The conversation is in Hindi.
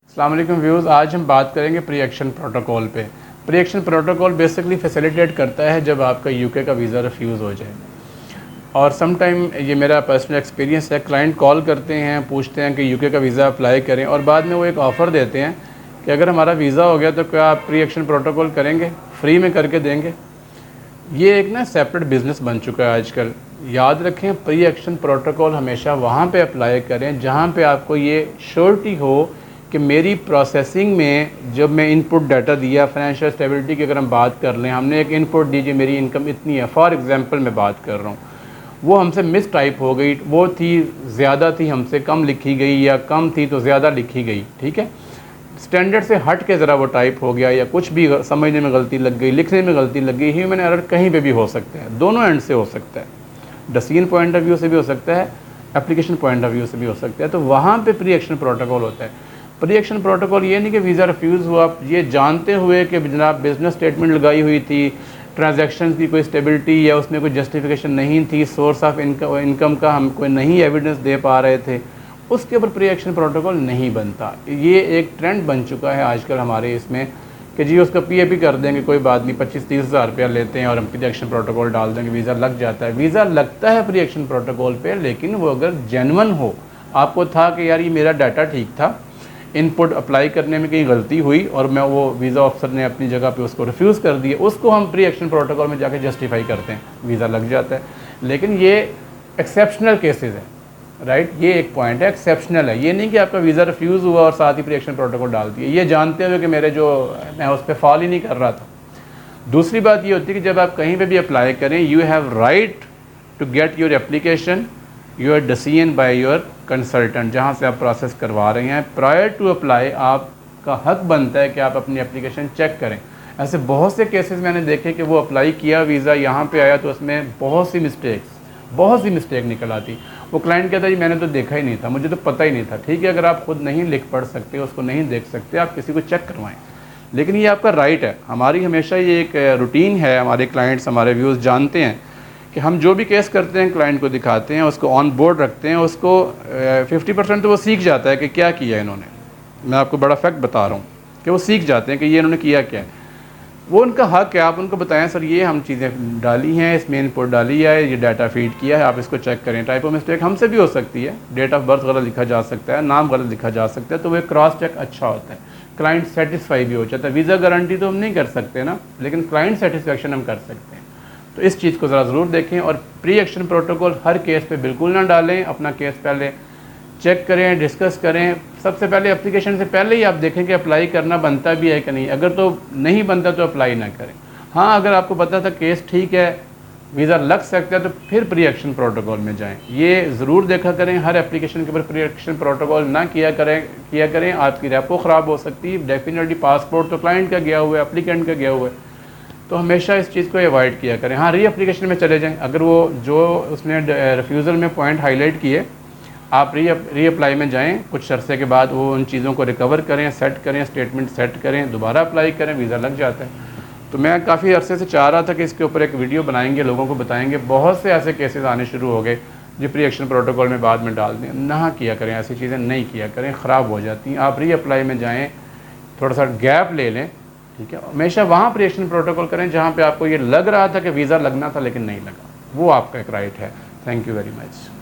अस्सलाम वालेकुम व्यूज़, आज हम बात करेंगे प्री एक्शन प्रोटोकॉल पे। Pre action protocol basically facilitate करता है जब आपका यूके का वीज़ा रिफ्यूज़ हो जाए। और सम टाइम ये मेरा पर्सनल एक्सपीरियंस है, क्लाइंट कॉल करते हैं, पूछते हैं कि यूके का वीज़ा अप्लाई करें और बाद में वो एक ऑफ़र देते हैं कि अगर हमारा वीज़ा हो गया तो क्या आप प्री एक्शन प्रोटोकॉल करेंगे, फ्री में करके देंगे। ये एक ना सेपरेट बिज़नेस बन चुका है आजकल। याद रखें, प्री एक्शन प्रोटोकॉल हमेशा वहाँ पे अप्लाई करें जहाँ पे आपको ये श्योरिटी हो कि मेरी प्रोसेसिंग में जब मैं इनपुट डाटा दिया, फाइनेंशियल स्टेबिलिटी की अगर हम बात कर लें, हमने एक इनपुट दीजिए मेरी इनकम इतनी है, फॉर एग्जांपल मैं बात कर रहा हूँ, वो हमसे मिस टाइप हो गई, वो थी ज़्यादा थी हमसे कम लिखी गई, या कम थी तो ज़्यादा लिखी गई, ठीक है, स्टैंडर्ड से हट के ज़रा वो टाइप हो गया, या कुछ भी समझने में गलती लग गई, लिखने में गलती लग गई। ह्यूमन एरर कहीं पे भी हो सकता है, दोनों एंड से हो सकता है, डसीन पॉइंट ऑफ व्यू से भी हो सकता है, एप्लीकेशन पॉइंट ऑफ व्यू से भी हो सकता है। तो वहाँ पे प्री एक्शन प्रोटोकॉल होता है। प्री एक्शन प्रोटोकॉल ये नहीं कि वीज़ा रिफ्यूज़ हुआ, ये जानते हुए कि जनाब बिजनेस स्टेटमेंट लगाई हुई थी, ट्रांजैक्शन की कोई स्टेबिलिटी या उसमें कोई जस्टिफिकेशन नहीं थी, सोर्स ऑफ इनकम का हम कोई नहीं एविडेंस दे पा रहे थे, उसके ऊपर प्री एक्शन प्रोटोकॉल नहीं बनता। ये एक ट्रेंड बन चुका है आजकल हमारे इसमें कि जी उसका पीएपी कर देंगे, कोई बात नहीं, 25-30 हज़ार रुपया लेते हैं और हम प्री एक्शन प्रोटोकॉल डाल देंगे, वीज़ा लग जाता है। वीज़ा लगता है प्री एक्शन प्रोटोकॉल पे, लेकिन वो अगर जेन्युइन हो, आपको था कि यार ये मेरा डाटा ठीक था, इनपुट अप्लाई करने में कहीं गलती हुई और मैं वो वीज़ा ऑफिसर ने अपनी जगह पे उसको रिफ्यूज़ कर दिया, उसको हम प्री एक्शन प्रोटोकॉल में जाके जस्टिफाई करते हैं, वीज़ा लग जाता है। लेकिन ये एक्सेप्शनल केसेस है, राइट, ये एक पॉइंट है, एक्सेप्शनल है। ये नहीं कि आपका वीज़ा रिफ्यूज़ हुआ और साथ ही प्री एक्शन प्रोटोकॉल डाल दिया, ये जानते हुए कि मेरे जो मैं उस पर फॉलो ही नहीं कर रहा था। दूसरी बात ये होती है कि जब आप कहीं पे भी अप्लाई करें, you have right to get your application your decision by your consultant, जहाँ से आप प्रोसेस करवा रहे हैं। प्रायर टू अप्लाई आपका हक बनता है कि आप अपनी एप्लीकेशन चेक करें। ऐसे बहुत से केसेस मैंने देखे कि वो अप्लाई किया, वीज़ा यहाँ पे आया तो उसमें बहुत सी मिस्टेक निकल आती। वो क्लाइंट कहता है जी मैंने तो देखा ही नहीं था, मुझे तो पता ही नहीं था। ठीक है, अगर आप खुद नहीं लिख पढ़ सकते, उसको नहीं देख सकते, आप किसी को चेक करवाएं, लेकिन ये आपका राइट है। हमारी हमेशा ये एक रूटीन है, हमारे क्लाइंट्स, हमारे व्यूज़ जानते हैं कि हम जो भी केस करते हैं क्लाइंट को दिखाते हैं, उसको ऑन बोर्ड रखते हैं, उसको 50% तो वो सीख जाता है कि क्या किया इन्होंने। मैं आपको बड़ा फैक्ट बता रहा हूँ कि वो सीख जाते हैं कि ये इन्होंने किया क्या है। वो उनका हक है, आप उनको बताएं सर ये हम चीज़ें डाली हैं, इसमें इनपुट डाली है, ये डाटा फीड किया है, आप इसको चेक करें। टाइपो मिस्टेक हमसे भी हो सकती है, डेट ऑफ बर्थ गलत लिखा जा सकता है, नाम गलत लिखा जा सकता है, तो वो क्रॉस चेक अच्छा होता है, क्लाइंट सेटिस्फाई भी हो जाता है। वीज़ा गारंटी तो हम नहीं कर सकते ना, लेकिन क्लाइंट सेटिस्फेक्शन हम कर सकते हैं। तो इस चीज़ को ज़रूर देखें और प्री एक्शन प्रोटोकॉल हर केस पे बिल्कुल ना डालें। अपना केस पहले चेक करें, डिस्कस करें। सबसे पहले एप्लीकेशन से पहले ही आप देखें कि अप्लाई करना बनता भी है कि नहीं। अगर तो नहीं बनता तो अप्लाई ना करें। हाँ, अगर आपको पता था केस ठीक है, वीज़ा लग सकता है, तो फिर प्री एक्शन प्रोटोकॉल में जाएं। ये ज़रूर देखा करें, हर एप्लीकेशन के ऊपर प्री एक्शन प्रोटोकॉल ना किया करें, आपकी रेपो ख़राब हो सकती है। डेफिनेटली पासपोर्ट तो क्लाइंट का गया हुआ है, एप्लीकेंट का गया हुआ है, तो हमेशा इस चीज़ को अवॉइड किया करें। हाँ, री एप्लीकेशन में चले जाएं। अगर वो जो उसने रिफ्यूज़ल में पॉइंट हाईलाइट किए, आप री अप्लाई में जाएं, कुछ अरसे के बाद वो उन चीज़ों को रिकवर करें, सेट करें, स्टेटमेंट सेट करें, दोबारा अप्लाई करें, वीज़ा लग जाता है। तो मैं काफ़ी अरसे से चाह रहा था कि इसके ऊपर एक वीडियो बनाएंगे, लोगों को बताएंगे। बहुत से ऐसे केसेस आने शुरू हो गए जो प्री एक्शन प्रोटोकॉल में बाद में डाल दें। ना किया करें, ऐसी चीज़ें नहीं किया करें, ख़राब हो जाती हैं। आप री अप्लाई में जाएँ, थोड़ा सा गैप ले लें, ठीक है। हमेशा वहाँ प्री एक्शन प्रोटोकॉल करें जहाँ पे आपको ये लग रहा था कि वीज़ा लगना था लेकिन नहीं लगा। वो आपका एक राइट है। Thank you very much.